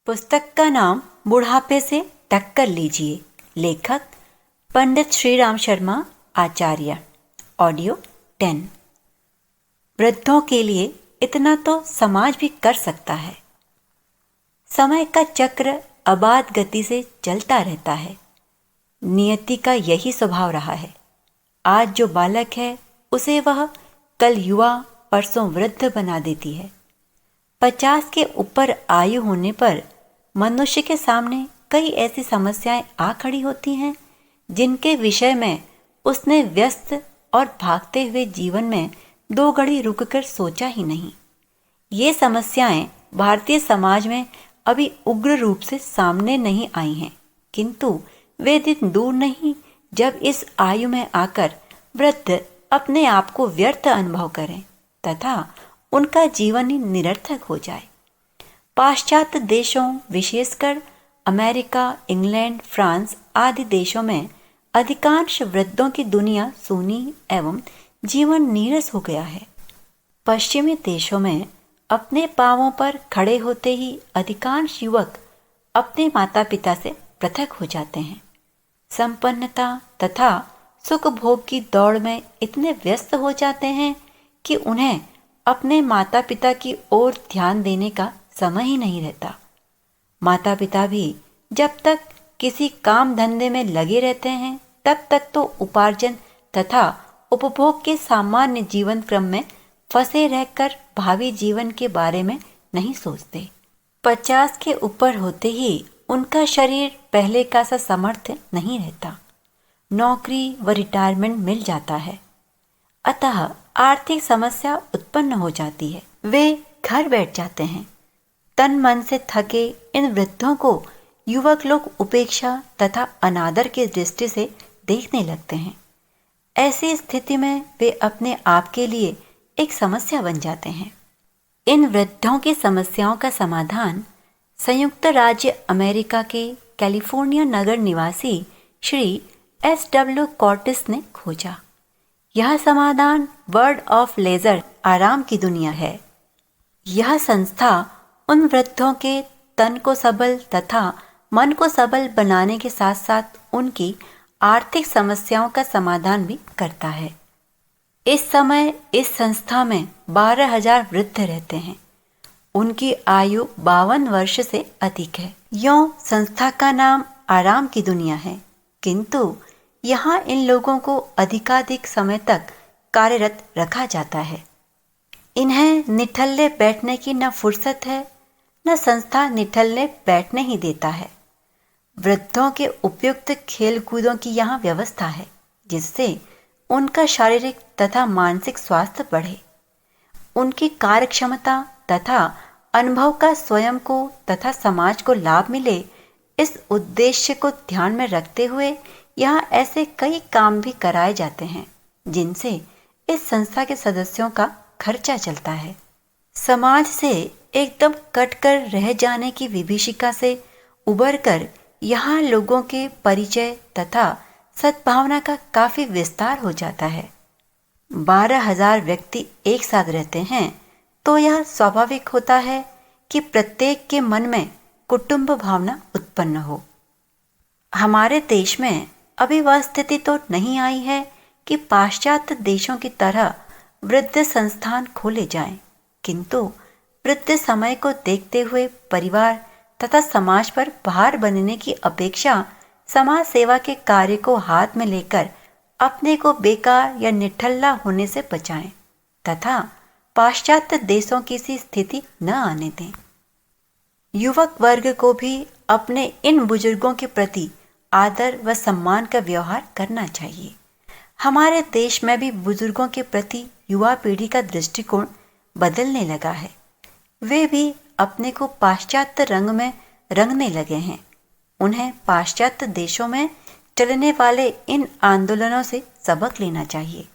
पुस्तक का नाम बुढ़ापे से टक्कर लीजिए। लेखक पंडित श्रीराम शर्मा आचार्य। ऑडियो 10। वृद्धों के लिए इतना तो समाज भी कर सकता है। समय का चक्र अबाध गति से चलता रहता है। नियति का यही स्वभाव रहा है। आज जो बालक है उसे वह कल युवा परसों वृद्ध बना देती है। 50 के ऊपर आयु होने पर मनुष्य के सामने कई ऐसी समस्याएं आ खड़ी होती हैं जिनके विषय में उसने व्यस्त और भागते हुए जीवन में 2 घड़ी रुककर सोचा ही नहीं। ये समस्याएं भारतीय समाज में अभी उग्र रूप से सामने नहीं आई हैं, किंतु वे दिन दूर नहीं जब इस आयु में आकर वृद्ध अपने आप को व्यर्थ अनुभव करें तथा उनका जीवन ही निरर्थक हो जाए। पाश्चात्य देशों विशेषकर अमेरिका, इंग्लैंड, फ्रांस आदि देशों में अधिकांश वृद्धों की दुनिया सूनी एवं जीवन नीरस हो गया है। पश्चिमी देशों में अपने पांवों पर खड़े होते ही अधिकांश युवक अपने माता पिता से पृथक हो जाते हैं। संपन्नता तथा सुख भोग की दौड़ में इतने व्यस्त हो जाते हैं कि उन्हें अपने माता पिता की ओर ध्यान देने का समय ही नहीं रहता। माता पिता भी जब तक किसी काम धंधे में लगे रहते हैं तब तक तो उपार्जन तथा उपभोग के सामान्य जीवन क्रम में फंसे रहकर भावी जीवन के बारे में नहीं सोचते। 50 के ऊपर होते ही उनका शरीर पहले का सा समर्थ नहीं रहता। नौकरी व रिटायरमेंट मिल जाता है, अतः आर्थिक समस्या उत्पन्न हो जाती है। वे घर बैठ जाते हैं। तन मन से थके इन वृद्धों को युवक लोग उपेक्षा तथा अनादर की दृष्टि से देखने लगते हैं। ऐसी स्थिति में वे अपने आप के लिए एक समस्या बन जाते हैं। इन वृद्धों की समस्याओं का समाधान संयुक्त राज्य अमेरिका के कैलिफोर्निया नगर निवासी श्री S.W. कॉर्टिस ने खोजा। यह समाधान वर्ड ऑफ लेजर आराम की दुनिया है। यह संस्था उन वृद्धों के तन को सबल तथा मन को सबल बनाने के साथ साथ उनकी आर्थिक समस्याओं का समाधान भी करता है। इस समय इस संस्था में 12,000 वृद्ध रहते हैं। उनकी आयु 52 वर्ष से अधिक है। यों संस्था का नाम आराम की दुनिया है, किंतु यहाँ इन लोगों को अधिकाधिक समय तक कार्यरत रखा जाता है। इन्हें निठल्ले बैठने की न फुर्सत है, न संस्था निठल्ले बैठने ही देता है। वृद्धों के उपयुक्त खेल कूदों की यहाँ व्यवस्था है, जिससे उनका शारीरिक तथा मानसिक स्वास्थ्य बढ़े। उनकी कार्यक्षमता तथा अनुभव का स्वयं को तथा समाज को लाभ मिले, इस उद्देश्य को ध्यान में रखते हुए यहाँ ऐसे कई काम भी कराए जाते हैं जिनसे इस संस्था के सदस्यों का खर्चा चलता है। समाज से एकदम कटकर रह जाने की विभीषिका से उबरकर यहाँ लोगों के परिचय तथा सद्भावना का काफी विस्तार हो जाता है। 12,000 व्यक्ति एक साथ रहते हैं तो यह स्वाभाविक होता है कि प्रत्येक के मन में कुटुंब भावना उत्पन्न हो। हमारे देश में अभी वह स्थिति तो नहीं आई है कि पाश्चात्य देशों की तरह वृद्ध संस्थान खोले जाएं, किंतु वृद्ध समय को देखते हुए परिवार तथा समाज पर भार बनने की अपेक्षा समाज सेवा के कार्य को हाथ में लेकर अपने को बेकार या निठल्ला होने से बचाएं तथा पाश्चात्य देशों की सी स्थिति न आने दें। युवक वर्ग को भी अपने इन बुजुर्गों के प्रति आदर व सम्मान का व्यवहार करना चाहिए। हमारे देश में भी बुजुर्गों के प्रति युवा पीढ़ी का दृष्टिकोण बदलने लगा है। वे भी अपने को पाश्चात्य रंग में रंगने लगे हैं। उन्हें पाश्चात्य देशों में चलने वाले इन आंदोलनों से सबक लेना चाहिए।